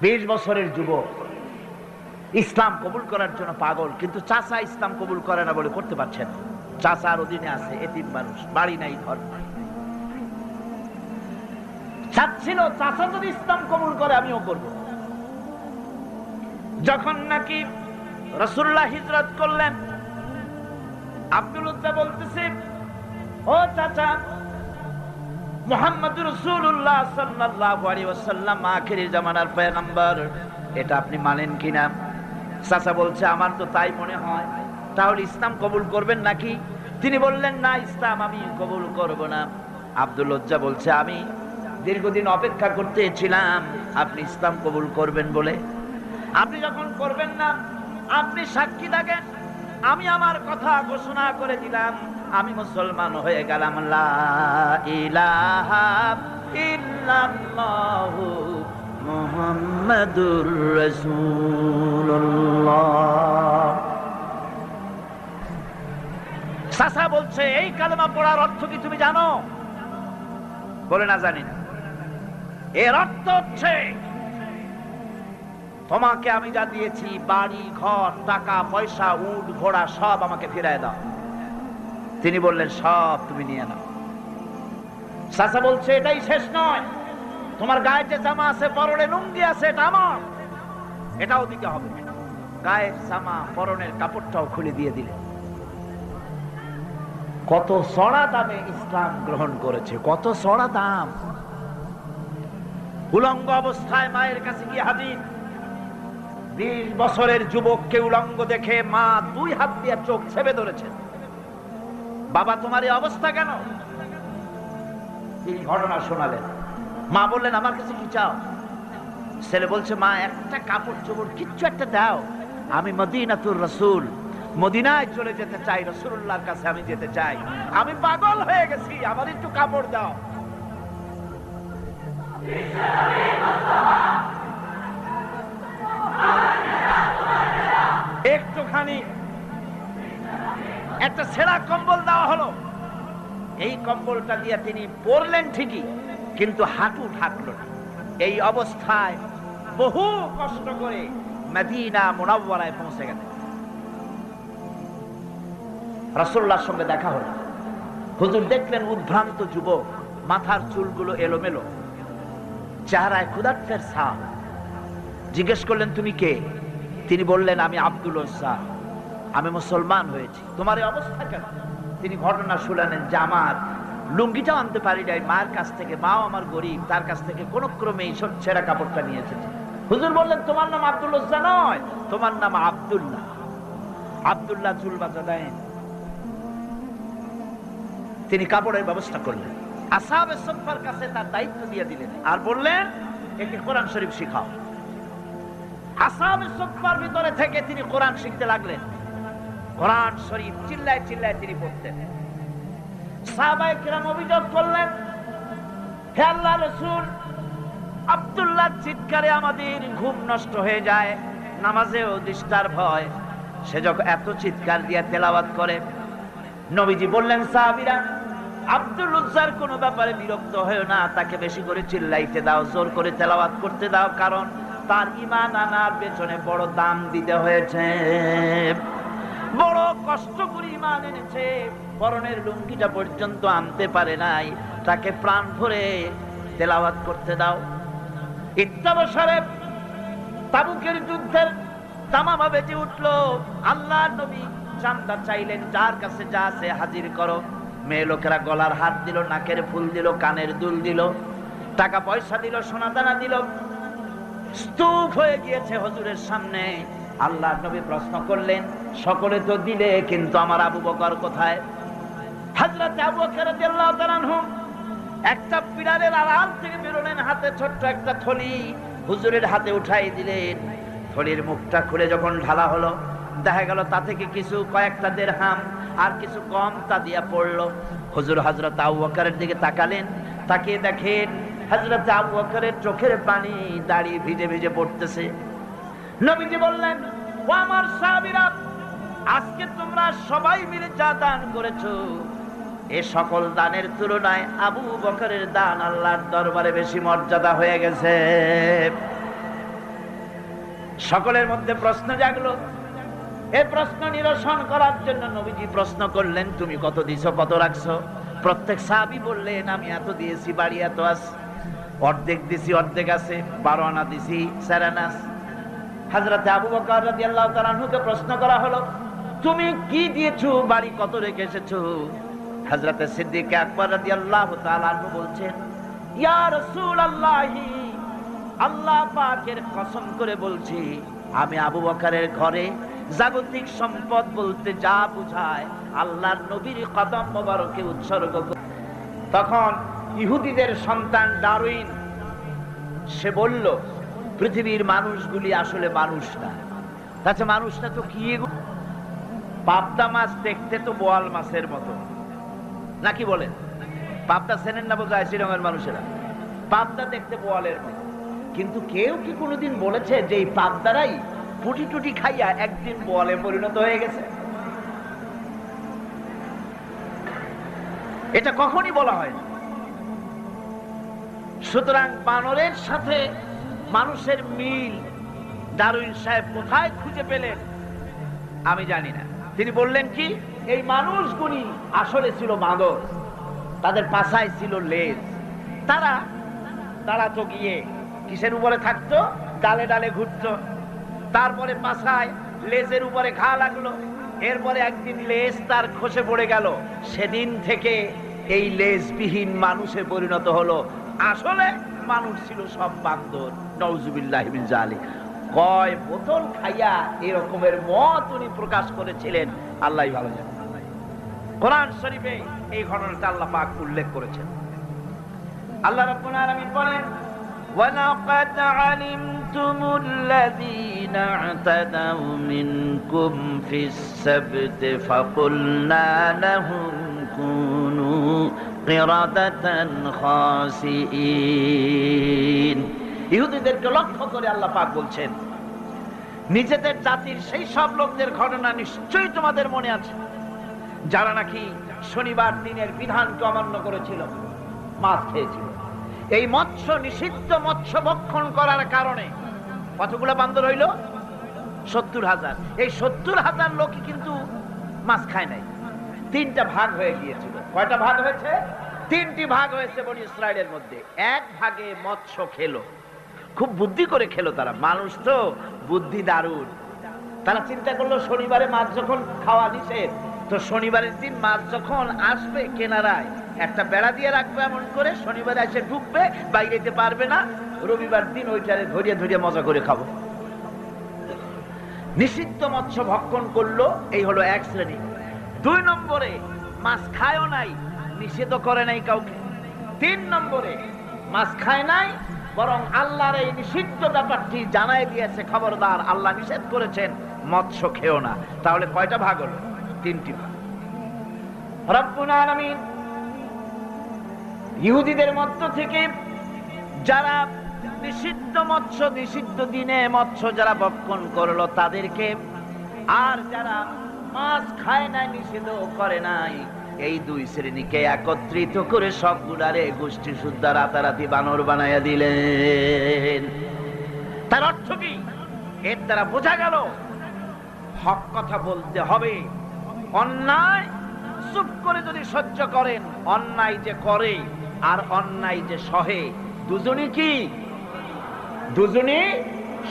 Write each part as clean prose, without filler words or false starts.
20 বছরের যুবক, ইসলাম কবুল করার জন্য পাগল, কিন্তু চাচা ইসলাম কবুল করে না বলে করতে পারছেন। চাচার অধীনে আছে এতিম মানুষ, বাড়ি নাই, ঘর নাই। চাচ্ছিল চাচা যদি ইসলাম কবুল করে আমিও করব। যখন নাকি রাসূলুল্লাহ হিজরত করলেন, আব্দুল উজ্জা বলতেছে, ও চাচা, মুহাম্মদুর রাসূলুল্লাহ সাল্লাল্লাহু আলাইহি ওয়াসাল্লাম আখিরি জামানার পয়গম্বর, এটা আপনি মানেন কিনা? চাচা বলছে, আমার তো তাই মনে হয়। তাহলে ইসলাম কবুল করবেন নাকি? তিনি বললেন, না, ইসলাম আমি কবুল করব না। আব্দুল উজ্জা বলছে, আমি দীর্ঘদিন অপেক্ষা করতেছিলাম আপনি ইসলাম কবুল করবেন বলে। আপনি যখন করবেন না, আপনি সাক্ষী থাকেন, আমি আমার কথা ঘোষণা করে দিলাম, আমি মুসলমান হয়ে গেলাম। লা ইলাহা ইল্লাল্লাহু মুহাম্মাদুর রাসূলুল্লাহ। চাচা বলছে, এই কালেমা পড়ার অর্থ কি তুমি জানো? বলে, না, জানি না। এর অর্থ হচ্ছে, তোমাকে আমি যা দিয়েছি, বাড়ি ঘর, টাকা পয়সা, উট ঘোড়া, সব আমাকে ফিরায় দাও। তিনি বললেন, সব তুমি নিয়ে নাও। চাচা বলছে, এটাই শেষ নয়, তোমার গায়ে যে জামা আছে, পরনে লুঙ্গি আছে, এটা আমার, এটাও দিতে হবে। গায়ের জামা, পরনের কাপড়টাও খুলে দিয়ে দিলেন। কত চড়া দামে ইসলাম গ্রহণ করেছে, কত চড়া দাম। উলঙ্গ অবস্থায় মায়ের কাছে গিয়ে হাজির। 20 বছরের যুবককে উলঙ্গ দেখে মা 2 হাত দিয়ে চোখ ছেপে ধরেছেন। বাবা, তোমার এই অবস্থা কেন? তিনি ঘটনা শোনালেন। মা বললেন, আমার কাছে কি চাও? ছেলে বলছে, মা, একটা কাপড় চোপড় কিচ্ছু একটা দাও, আমি মদিনাতুর রাসূল, মদিনায় চলে যেতে চাই, রাসূলুল্লাহর কাছে আমি যেতে চাই, আমি পাগল হয়ে গেছি, আমার একটু কাপড় দাও। একটুখানি একটা ছেঁড়া কম্বল দেওয়া হলো। এই কম্বলটা দিয়ে তিনি পরলেন ঠিকই, কিন্তু হাঁটু ঢাকলো না। এই অবস্থায় বহু কষ্ট করে মদিনা মুনাওয়ারায় পৌঁছে গেলেন। রাসূলুল্লাহর সঙ্গে দেখা হলো। হুজুর দেখলেন উদ্ভ্রান্ত যুবক, মাথার চুলগুলো এলোমেলো, চেহারায় ক্ষুধার্তের ছাপ। জিজ্ঞেস করলেন, তুমি কে? তিনি বললেন, আমি আব্দুল উজ্জা, আমি মুসলমান হয়েছি। তোমার এই অবস্থা কেন? তিনি ঘটনা শুনালেন যে আমার লুঙ্গিটাও আনতে পারি নাই মায়ের কাছ থেকে, মাও আমার গরিব, তার কাছ থেকে কোন ক্রমে এই ছেঁড়া কাপড়টা নিয়ে এসেছে। হুজুর বললেন, তোমার নাম আব্দুল উজ্জা নয়, তোমার নাম আব্দুল্লাহ। আব্দুল্লাহ চুল বাঁচা দেন। তিনি কাপড়ের ব্যবস্থা করলেন, আসহাবে সুফফার কাছে তার দায়িত্ব দিয়ে দিলেন, আর বললেন, একে কোরআন শরীফ শিখাও। আসহাবে সুফফার ভিতরে থেকে তিনি কোরআন শিখতে লাগলেন। কোরআন শরীফ চিল্লায় চিল্লায় তিনি পড়তেন। সাহাবায়ে কিরাম অভিযোগ করলেন, হে আল্লাহর রাসূল, আব্দুল্লাহ চিৎকারে আমাদের ঘুম নষ্ট হয়ে যায়, নামাজেও ডিস্টার্ব হয়, সে যখন এত চিৎকার দিয়ে তেলাওয়াত করে। নবীজি বললেন, সাহাবীরা, আব্দুল উজ্জার কোনো ব্যাপারে বিরক্ত হয়েও না, তাকে বেশি করে চিল্লাইতে দাও, জোর করে তেলাওয়াত করতে দাও, কারণ তার ঈমান আনার পেছনে বড় দাম দিতে হয়েছে, বড় কষ্ট করে ঈমান এনেছে, পরনের লুঙ্গিটা পর্যন্ত আনতে পারে নাই, তাকে প্রাণ ভরে তেলাওয়াত করতে দাও। ইত্তাবসরে তাবুকের যুদ্ধের তামামা বেজে উঠলো। আল্লাহর নবী চান্দা চাইলেন, যার কাছে যা আছে হাজির করো। মেয়ে লোকেরা গলার হাত দিল, নাকের ফুল দিল, কানের দুল দিল, টাকা পয়সা দিল, সোনা দানা দিল। স্তূপ হয়ে গিয়েছে হুজুরের সামনে। আল্লাহর নবী প্রশ্ন করলেন, সকলে তো দিলে, কিন্তু আমার আবু বকর কোথায়? হযরত আবু বকর রাদিয়াল্লাহু তাআলা আনহু একটা পিলারের আড়াল থেকে বেরোলেন, হাতে ছোট্ট একটা থলি হুজুরের হাতে উঠাই দিলেন। থলির মুখটা খুলে যখন ঢালা হলো, দেখা গেল তা থেকে কিছু কয়েকটা দিরহাম আর কিছু কম তা দিয়া পড়লো। হুজুর হযরত আবু বকরের দিকে তাকালেন, তাকিয়ে দেখেন হযরত আবু বকরের চোখের পানি দাড়ি ভিজে ভিজে পড়তেছে। নবীজি বললেন, ও আমার সাহাবীরা, আজকে তোমরা সবাই মিলে যা দান করেছো, এ সকল দানের তুলনায় আবু বকরের দান আল্লাহর দরবারে বেশি মর্যাদা হয়ে গেছে। সকলের মধ্যে প্রশ্ন জাগলো। এই প্রশ্ন নিরসন করার জন্য নবীজি প্রশ্ন করলেন, তুমি কত দিছো, কত রাখছো? প্রত্যেক সাহাবী বললেন, আমি এত দিয়েছি, বাড়ি এত আছে, অর্ধেক দিছি, অর্ধেক আছে, 12 আনা দিছি, 4 আনা। হযরত আবু বকর রাদিয়াল্লাহু তাআলা আনহুকে প্রশ্ন করা হলো, তুমি কি দিয়েছো, বাড়ি কত রেখে এসেছো? হযরত সিদ্দিক আকবর রাদিয়াল্লাহু তাআলা আনহু বলছেন, ইয়া রাসূলুল্লাহি, আল্লাহ পাকের কসম করে বলছি, আমি আবু বকরের ঘরে জাগতিক সম্পদ বলতে যা বুঝায় আল্লাহর নবীর কদম মোবারকে উৎসর্গ করি। তখন ইহুদিদের সন্তান ডারউইন সে বলল, পৃথিবীর মানুষগুলি আসলে মানুষ না। তাছাড়া মানুষটা তো কি, পাবদা মাছ দেখতে তো বোয়াল মাছের মতো, নাকি বলেন? পাবদা চেনেন না বোঝায় শ্রীরঙের মানুষেরা, পাবদা দেখতে বোয়ালের মতো। কিন্তু কেউ কি কোনোদিন বলেছে যে এই পাবদারাই পুটি টুটি খাইয়া একদিন বোয়ালে পরিণত হয়ে গেছে? এটা কখনই বলা হয় না। সুতরাং বানরের সাথে মানুষের মিল ডারউইন সাহেব কোথায় খুঁজে পেলেন আমি জানি না। তিনি বললেন কি, এই মানুষগুলি আসলে ছিল বাঁদর, তাদের পাছায় ছিল লেজ। তারা তো গিয়ে কিসের উপরে থাকতো? ডালে ডালে ঘুরতো, তারপরে পাছায় লেজের উপরে ঘা লাগলো, এরপরে একদিন লেজ তার খসে পড়ে গেল, সেদিন থেকে এই লেজবিহীন মানুষে পরিণত হলো। আসলে মানুষ ছিল সব বান্দর। নাউজুবিল্লাহি মিন যালিক। কয় বোতল খাইয়া এরকমের মত উনি প্রকাশ করেছিলেন, আল্লাহই ভালো জানেন। কোরআন শরীফে এই ঘটনাটা আল্লাহ পাক উল্লেখ করেছেন। আল্লাহ রাব্বুল আলামিন বলেন, وَلَقَدْ عَلِمْتُمُ الَّذِينَ اعْتَدَوْا مِنْكُمْ فِي السَّبْتِ فَقُلْنَا لَهُمْ كُونُوا قِرَدَةً خَاسِئِينَ। ইহুদিদেরকে লক্ষ্য করে আল্লাহ পাক বলছেন, নিজেদের জাতির সেই সব লোকদের ঘটনা নিশ্চয়ই তোমাদের মনে আছে, যারা নাকি শনিবার দিনের বিধানকে অমান্য করেছিল, মাছ খেয়েছিল। এই মৎস্য নিষিদ্ধ মৎস্য ভক্ষণ করার কারণে কতগুলো বান্দর হইল? 70,000। এই 70,000 লোকই কিন্তু মাছ খায় নাই। 3টা ভাগ হয়ে গিয়েছিল। কয়টা ভাগ হয়েছে? 3টি ভাগ হয়েছে বনি ইসরায়েলের মধ্যে। এক ভাগে মৎস্য খেলো, খুব বুদ্ধি করে খেলো তারা। মানুষ তো বুদ্ধি দারুণ। তারা চিন্তা করলো, শনিবারে মাছ যখন খাওয়া নিষেধ, তো শনিবারের দিন মাছ যখন আসবে কেনারায় একটা বেড়া দিয়ে রাখবে, এমন করে শনিবারে এসে ঢুকবে, বাইরে যেতে পারবে না। রবিবার দিন ওইটারে ধরিয়ে ধরিয়ে মজা করে খাবো। নিষিদ্ধ মৎস্য ভক্ষণ করলো, এই হলো এক শ্রেণী। 2 নম্বরে মাছ খায়ও নাই, নিষেধ করে নাই কাউকে। 3 নম্বরে মাছ খায় নাই, বরং আল্লাহর এই নিষিদ্ধ ব্যাপারটি জানাই দিয়েছে, খবরদার, আল্লাহ নিষেধ করেছেন মৎস্য খেও না। তাহলে কয়টা ভাগ হলো? 3টি ভাগ। রব্বুল আলামিন ইহুদিদের মধ্য থেকে যারা নিষিদ্ধ মৎস্য, নিষিদ্ধ দিনে মৎস্য যারা ভক্ষণ করলো তাদেরকে, আর যারা মাছ খায় নাই, নিষেধ করে নাই, এই 2 শ্রেণীকে একত্রিত করে সবগুলারে গোষ্ঠী সুদ্ধা রাতারাতি বানর বানাইয়া দিলেন। তার অর্থ কি? এর দ্বারা বোঝা গেল হক কথা বলতে হবে। অন্যায় চুপ করে যদি সহ্য করেন, অন্যায় যে করে আর অন্যায় যে সহে, দুজনই কি? দুজনই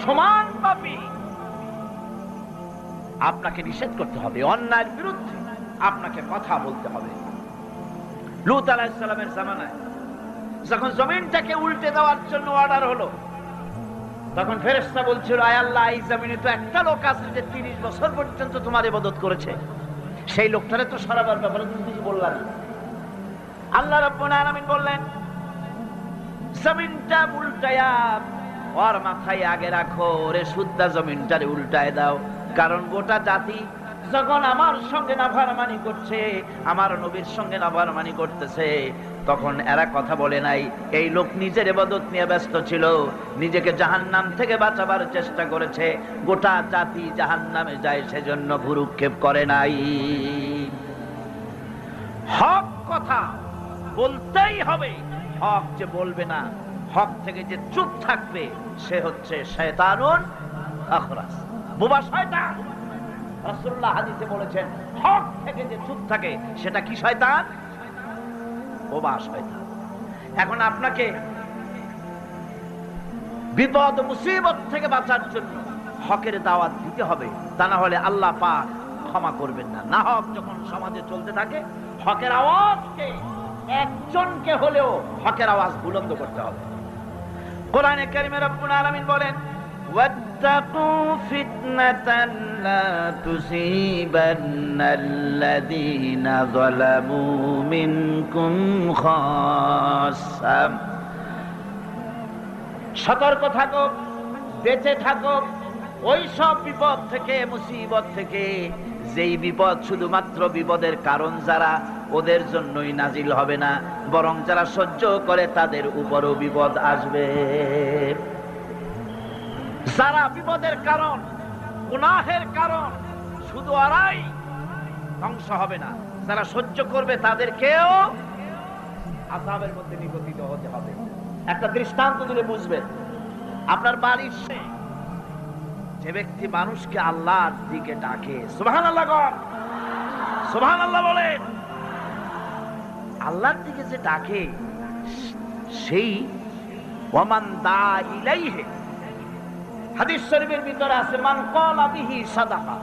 সমান পাপী। আপনাকে নিষেধ করতে হবে, অন্যায়ের বিরুদ্ধে আপনাকে কথা বলতে হবে। লূত আলাইহিস সালামের জামানায় যখন জমিনটাকে উল্টে দেওয়ার জন্য অর্ডার হলো, তখন ফেরেশতা বলছিল, আয় আল্লাহ, এই জমিনে তো একটা লোক আছে যে 30 বছর পর্যন্ত তোমার ইবাদত করেছে, সেই লোকটারে তো সরাবার ব্যাপারে তুমি কিছু বললা না। আল্লাহ রাব্বুল আলামিন বললেন, জমিনটা উল্টায়া ওর মাথায় আগে রাখো, ওরে শুদ্ধা জমিনটারে উল্টায় দাও। কারণ গোটা জাতি যখন আমার সঙ্গে নাফরমানি করছে, আমার নবীর সঙ্গে নাফরমানি করতেছে, তখন এরা কথা বলে নাই। এই লোক নিজের ইবাদত নিয়ে ব্যস্ত ছিল, নিজেকে জাহান্নাম থেকে বাঁচাবার চেষ্টা করেছে। গোটা জাতি জাহান্নামে যায়, সেজন্য ভুরুক্ষেপ করে নাই। হক কথা বলতেই হবে। হক যে বলবে না, হক থেকে যে চুপ থাকবে, সে হচ্ছে শয়তানুন আখরাস, বোবা শয়তান। রাসূলুল্লাহ হাদিসে বলেছেন, হক থেকে যে চুপ থাকে সেটা কি শয়তান? বোবা শয়তান। এখন আপনাকে বিপদ মুসিবত থেকে বাঁচার জন্য হকের দাওয়াত দিতে হবে, তা না হলে আল্লাহ পাক ক্ষমা করবেন না। না হক যখন সমাজে চলতে থাকে, হকের আওয়াজকে একজনকে হলেও হকের আওয়াজ বুলন্দ করতে হবে। কোরআনে কারিমে রব্বুল আলামিন বলেন, ওয়াত্তাকু ফিতনাতান লা তুসিবান্নাল্লাযীনা যালামু মিনকুম খাসসা। সতর্ক থাকো, বেঁচে থাকো ওই সব বিপদ থেকে, মুসিবত থেকে, যেই বিপদ শুধুমাত্র বিপদের কারণ যারা ওদের জন্যই নাজিল হবে না, বরং যারা সহ্য করে তাদের উপরও বিপদ আসবে। যারা বিপদের কারণ, গুনাহের কারণ, শুধু ওরাই ধ্বংস হবে না, যারা সহ্য করবে তাদেরকেও আযাবের মধ্যে নিপতিত হতে হবে। একটা দৃষ্টান্ত দিলে বুঝবেন। আপনার বাড়ির যে ব্যক্তি মানুষকে আল্লাহর দিকে ডাকে, সুবহানাল্লাহ বলেন, সুবহানাল্লাহ বলেন, আল্লাহর দিকে যে ডাকে সেই ওয়ামান দা ইলাইহি, হাদিস শরীফের ভিতরে আছে, মান ক্বালা বিহি সাদাকা।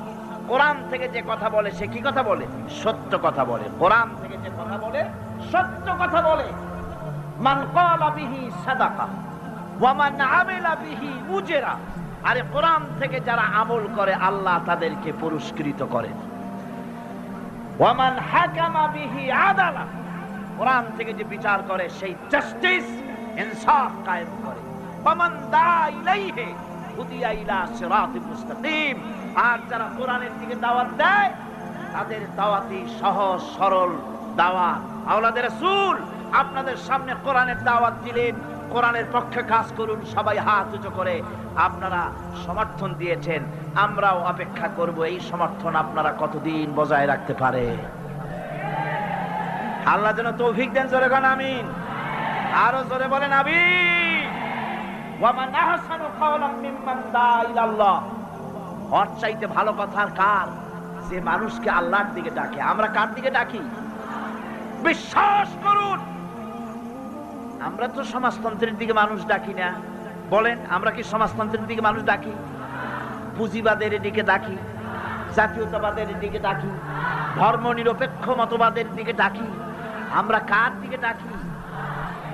কোরআন থেকে যে কথা বলে সে কি কথা বলে? সত্য কথা বলে। কোরআন থেকে যে কথা বলে সত্য কথা বলে। মান ক্বালা বিহি সাদাকা ওয়া মান আমিলা বিহি উজরা। আরে কোরআন থেকে যারা আমল করে আল্লাহ তাদেরকে পুরস্কৃত করেন। ওয়া মান হাকামা বিহি আদালা। কোরআন থেকে যে বিচার করে সেই জাস্টিস, ইনসাফ কায়েম করে। ওয়া মান দা ইলাইহি হুদিয়া ইলা সিরাতিল মুস্তাকিম। আর যারা কোরআনের দিকে দাওয়াত দেয় তাদের দাওয়াতই সহজ সরল দাওয়াত। আওলাদের রাসূল আপনাদের সামনে কোরআনের দাওয়াত দিলেন, কোরআনের পক্ষে কাজ করুন, সবাই হাত উঁচু করে আপনারা সমর্থন দিয়েছেন। আমরাও অপেক্ষা করব এই সমর্থন আপনারা কতদিন বজায় রাখতে পারে। আল্লাহ যেন তৌফিক দেন। জোরে বলেন আমিন। আরো জোরে বলেন আমিন। ওয়া মান আহসানু কাওলাম মিম্মান দা ইলাল্লাহ। ওর চাইতে ভালো কথা কার? যে মানুষকে আল্লাহর দিকে ডাকে। আমরা কার দিকে ডাকি? বিশ্বাস করুন, আমরা তো সমাজতন্ত্রের দিকে মানুষ ডাকি না। বলেন, আমরা কি সমাজতন্ত্রের দিকে মানুষ ডাকি? পুঁজিবাদের দিকে ডাকি, জাতীয়তাবাদের দিকে ডাকি, ধর্ম নিরপেক্ষ মতবাদের দিকে ডাকি। আমরা কার দিকে ডাকি?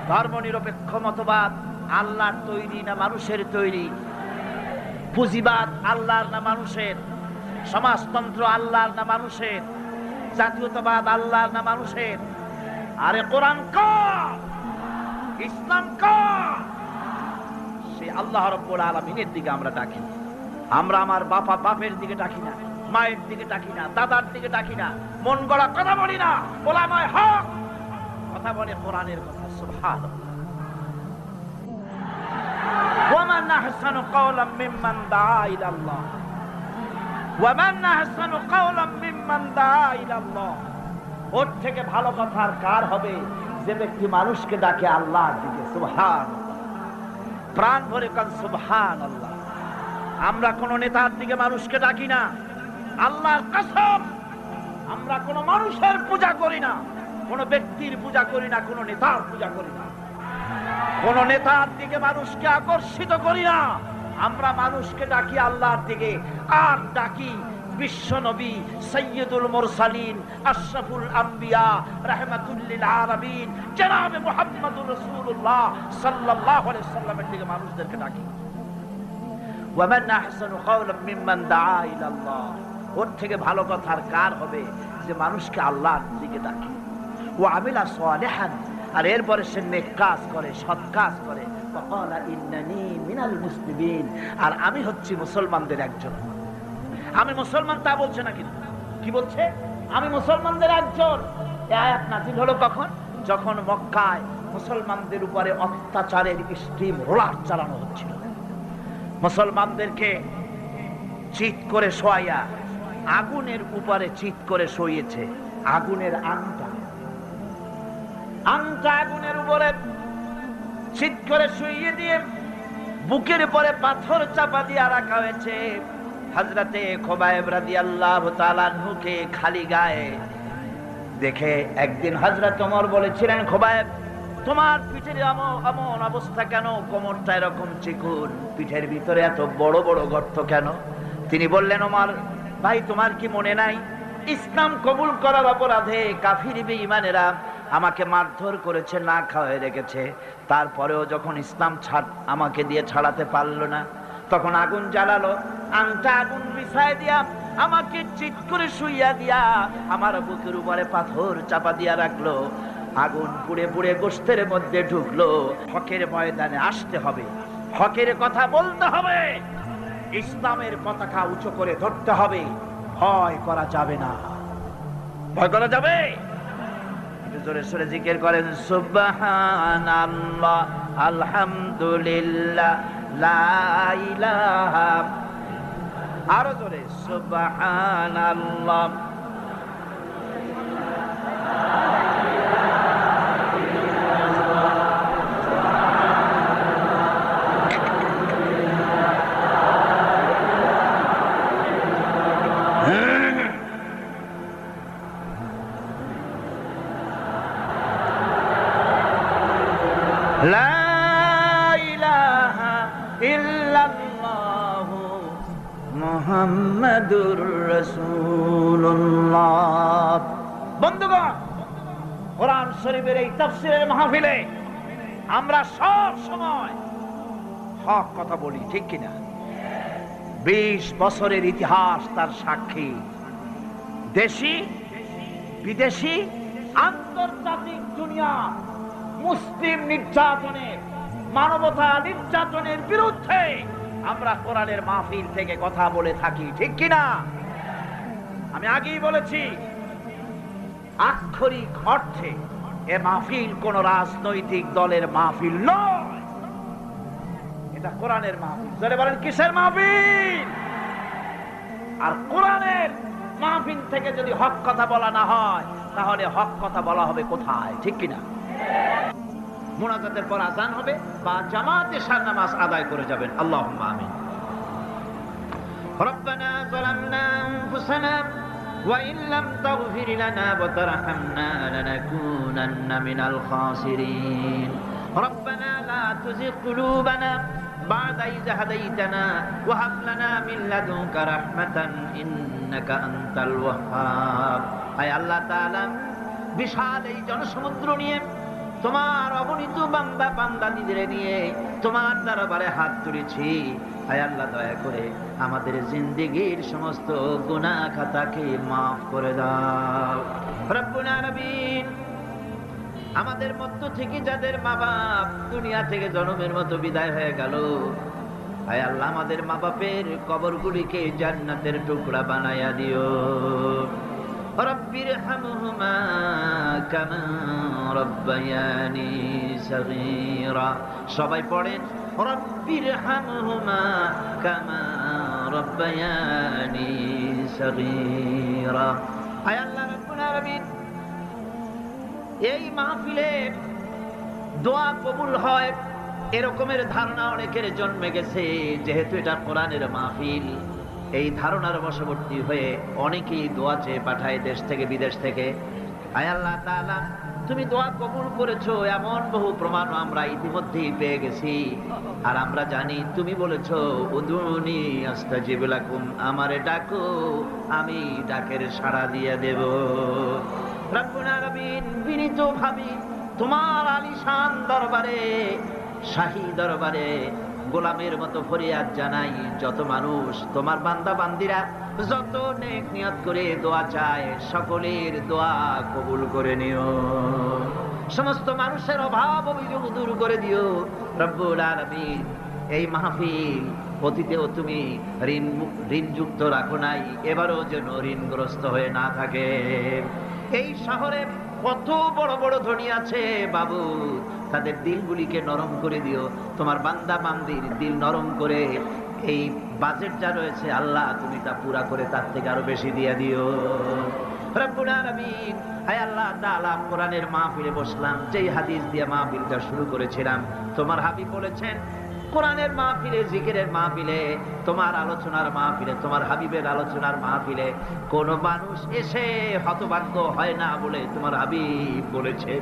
ধর্ম নিরপেক্ষ মতবাদ আল্লাহর তৈরি না মানুষের তৈরি? পুঁজিবাদ আল্লাহর না মানুষের? সমাজতন্ত্র আল্লাহর না মানুষের? জাতীয়তাবাদ আল্লাহর না মানুষের? আরে কোরআন কার? ইসলাম কার? সেই আল্লাহ রাব্বুল আলামিনের দিকে আমরা ডাকি। আমরা আমার বাপের দিকে ডাকি না, মায়ের দিকে ডাকি না, দাদার দিকে ডাকি না, মন গড়া কথা বলি না। ওলামায়ে হক কথা বলে কোরআনের কথা। সুবহানাল্লাহ। ওয়া মান আহসানু কাওলাম মিম্মান দা ইলাল্লাহ। ওয়া মান আহসানু কাওলাম মিম্মান দা ইলাল্লাহ। ওর থেকে ভালো কথা আর কার হবে? যে ব্যক্তি মানুষকে ডাকে আল্লাহর দিকে। সুবহানাল্লাহ। প্রাণ ভরে কান সুবহানাল্লাহ। আমরা কোন নেতার দিকে মানুষকে ডাকি না। আল্লাহর কসম, আমরা কোন মানুষের পূজা করি না, কোন ব্যক্তির পূজা করি না, কোন নেতার পূজা করি না, কোন নেতার দিকে মানুষকে আকর্ষিত করি না। আমরা মানুষকে ডাকি আল্লাহর দিকে। আর ডাকি বিশ্ব নবী সাইয়্যিদুল মুরসালিন আশরাফুল আম্বিয়া রাহমাতুল লিল আলামিন জনাবে মুহাম্মদুর রাসূলুল্লাহ সাল্লাল্লাহু আলাইহি ওয়াসাল্লামের দিকে মানুষদেরকে ডাকি। ওয়া মান আহসানু কাওলাম মিম্মান দাআ ইলাল্লাহ। ওর থেকে ভালো কথা আর কার হবে? যে মানুষকে আল্লাহর দিকে ডাকে। ওয়া আমিলা সালিহান, আর এরপরে সে নেক কাজ করে, সৎ কাজ করে। ওয়া ক্বালা ইন্নানি মিনাল মুসলিমিন, আর আমি হচ্ছি মুসলমানদের একজন। আমি মুসলমান তা বলছে না, কিন্তু কি বলছে? আমি মুসলমানদের একজন। এই আয়াত নাযিল হলো কখন? যখন মক্কায় মুসলমানদের উপরে অত্যাচারের স্টিম রোলার চালানো হচ্ছিল। মুসলমানদেরকে চিৎ করে শোয়াইয়া আগুনের উপরে চিৎ করে শোইয়েছে। আগুনের আংটা আগুনের উপরে চিৎ করে শুইয়ে দিয়ে বুকের উপরে পাথর চাপা দিয়ে রাখা হয়েছে। হযরতে খুবাইব রাদিয়াল্লাহু তাআলা আনহুকে খালি গায়ে দেখে একদিন হযরত ওমর বলেছিলেন, খুবাইব, তোমার পিঠের এমন অবস্থা কেন? কোমরটা এরকম চিকুন, পিঠের ভিতরে এত বড় বড় গর্ত কেন? তিনি বললেন, ওমর ভাই, তোমার কি মনে নাই ইসলাম কবুল করার অপরাধে কাফির বেঈমানেরা আমাকে মারধর করেছে, না খাওয়ায় রেখেছে। তারপরেও যখন ইসলাম আমাকে দিয়ে ছাড়াতে পারলো না, তখন আগুন জ্বালালো, আংটা আগুন বিছায় দিয়া আমাকে চিৎ করে শুইয়া দিয়া আমার বুকের উপরে পাথর চাপা দিয়া রাখলো। আগুন পুড়ে পুড়ে গোশতের মধ্যে ঢুকলো। হকের ময়দানে আসতে হবে, হকের কথা বলতে হবে, ইসলামের পতাকা উঁচু করে ধরতে হবে। ভয় করা যাবে না। ভয় করা যাবে? জোরে সোরে জিকির করেন, সুবহানাল্লাহ, আলহামদুলিল্লাহ, লা ইলাহা, আরো জোরে, সুবহানাল্লাহ। লা ইলাহা ইল্লাল্লাহু মুহাম্মাদুর রাসূলুল্লাহ। বন্ধুগণ, কোরআন শরীফের এই তাফসীরের মাহফিলে আমরা সব সময় হক কথা বলি, ঠিক কিনা? 20 বছরের ইতিহাস তার সাক্ষী। দেশি বিদেশি আন্তর্জাতিক দুনিয়া মুসলিম নির্যাতনের, মানবতা নির্যাতনের বিরুদ্ধে আমরা কোরআনের মাহফিল থেকে কথা বলে থাকি, ঠিক কিনা? আমি আগেই বলেছি, আক্ষরিক অর্থে এ মাহফিল কোন রাজনৈতিক দলের মাহফিল নয়, এটা কোরআনের মাহফিল। যারা বলেন কিসের মাহফিল? আর কোরআনের মাহফিল থেকে যদি হক কথা বলা না হয়, তাহলে হক কথা বলা হবে কোথায়, ঠিক কিনা? মুনাজাতের পর আযান হবে বা জামাতে শার নামাজ আদায় করে যাবেন। আল্লাহুম্মা আমিন। রব্বানা যালামনা আনফুসানা ওয়া ইন লাম তাগফির লানা ওয়া তারহামনা লানাকুনান্না মিনাল খাসিরিন। রব্বানা লা তুযিগ কুলুবানা বা'দা ইয হাদাইতানা ওয়া হাব লানা মিন লাদুনকা রাহমাতান ইন্নাকা আনতাল ওয়াহ্হাব। আয় আল্লাহ তাআলা, বিশাল এই জনসমুদ্র নিয়ে, তোমার অগণিত বান্দা বান্দাদের নিয়ে তোমার দরবারে হাত তুলেছি। আয় আল্লাহ, দয়া করে আমাদের জিন্দেগীর সমস্ত গুনাহ খাতাকে মাফ করে দাও। রব্বুল আলামিন, আমাদের মধ্য থেকে যাদের মা বাপ দুনিয়া থেকে জন্মের মতো বিদায় হয়ে গেল, আয় আল্লাহ, আমাদের মা বাপের কবরগুলিকে জান্নাতের টুকরা বানায়া দিও। রব্বিরহামহুমা কামা রব্বায়ানি সগীরা। সবাই পড়েন, রব্বিরহামহুমা কামা রব্বায়ানি সগীরা। আয় আল্লাহ রাব্বুল আলামিন, এই মাহফিলে দোয়া কবুল হয় এরকমের ধারণা অনেকের জন্মে গেছে। যেহেতু এটা কোরআনের মাহফিল, এই ধারণার বশবর্তী হয়ে অনেকেই দোয়া চেয়ে পাঠায় দেশ থেকে বিদেশ থেকে। আয় আল্লাহ তাআলা, তুমি দোয়া কবুল করেছো এমন বহু প্রমাণ আমরা ইতিমধ্যেই পেয়ে গেছি। আর আমরা জানি তুমি বলেছো, উদুনি আস্তাজিব লাকুম, আমারে ডাকো, আমি ডাকের সাড়া দিয়ে দেব। রব্বুল আলামিন, বিনীত ভাবে তোমার আলিশান দরবারে, শাহী দরবারে গোলামের মতো ফরিয়াদ জানাই। যত মানুষ তোমার বান্দা বান্দিরা যত নেক নিয়ত করে দোয়া চায়, সকলের দোয়া কবুল করে নিও। সমস্ত মানুষের অভাব অভিযোগ দূর করে দিও রব্বুল আলামিন। এই মাহফিল অতীতেও তুমি ঋণযুক্ত রাখো নাই, এবারও যেন ঋণগ্রস্ত হয়ে না থাকে। এই শহরে কত বড় বড় ধনী আছে বাবু, তাদের দিলগুলিকে নরম করে দিও। তোমার বান্দা বান্দির দিল নরম করে এই বাজেট যা রয়েছে আল্লাহ, তুমি তা পুরা করে তার থেকে আরো বেশি দিয়ে দিও রব্বুল আলামিন। হায় আল্লাহ তাআলা, কোরআনের মাহফিলে বসলাম, যেই হাদিস দিয়ে মাহফিলটা শুরু করেছিলাম, তোমার হাবিব বলেছেন, কোরআনের মাহফিলে, জিকিরের মাহফিলে, তোমার আলোচনার মাহফিলে, তোমার হাবিবের আলোচনার মাহফিলে কোন মানুষ এসে হতভাগ্য হয় না বলে তোমার হাবিব বলেছেন।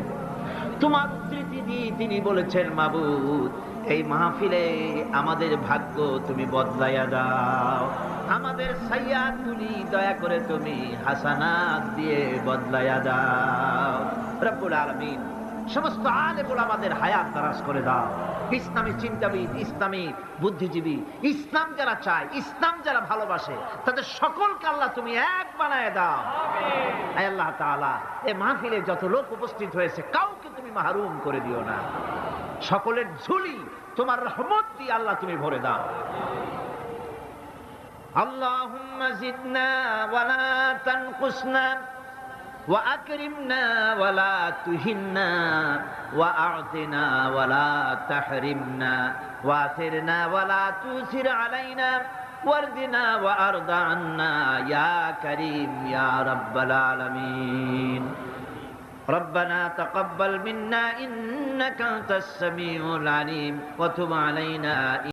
তোমার উদ্ধৃতি দিয়ে তিনি বলেছেন, মাবুদ এই মাহফিলে আমাদের ভাগ্য তুমি বদলাইয়া দাও, আমাদের সাইয়্যাত গুলি দয়া করে তুমি হাসানাত দিয়ে বদলাইয়া দাও। রব্বুল আলামিন সমস্ত আলেম ওলামাদের হায়াত দারাজ করে দাও। ইসলামী চিন্তাবিদ, ইসলামী বুদ্ধিজীবী, ইসলাম যারা চায়, ইসলাম যারা ভালোবাসে, তাদের সকলকে আল্লাহ তুমি এক বানায় দাও। আয় আল্লাহ তাআলা, এই মাহফিলে যত লোক উপস্থিত হয়েছে কাউকে তুমি মাহরুম করে দিও না। সকলের ঝুলি তোমার রহমত দিয়ে আল্লাহ তুমি ভরে দাও। আল্লাহুম্মা জিদনা ওয়ালা তানকুসনা وأكرمنا ولا تهنا وأعطنا ولا تحرمنا وآثرنا ولا تؤثر علينا وارضنا وأرض عنا يا كريم يا رب العالمين ربنا تقبل منا إنك أنت السميع العليم وتب علينا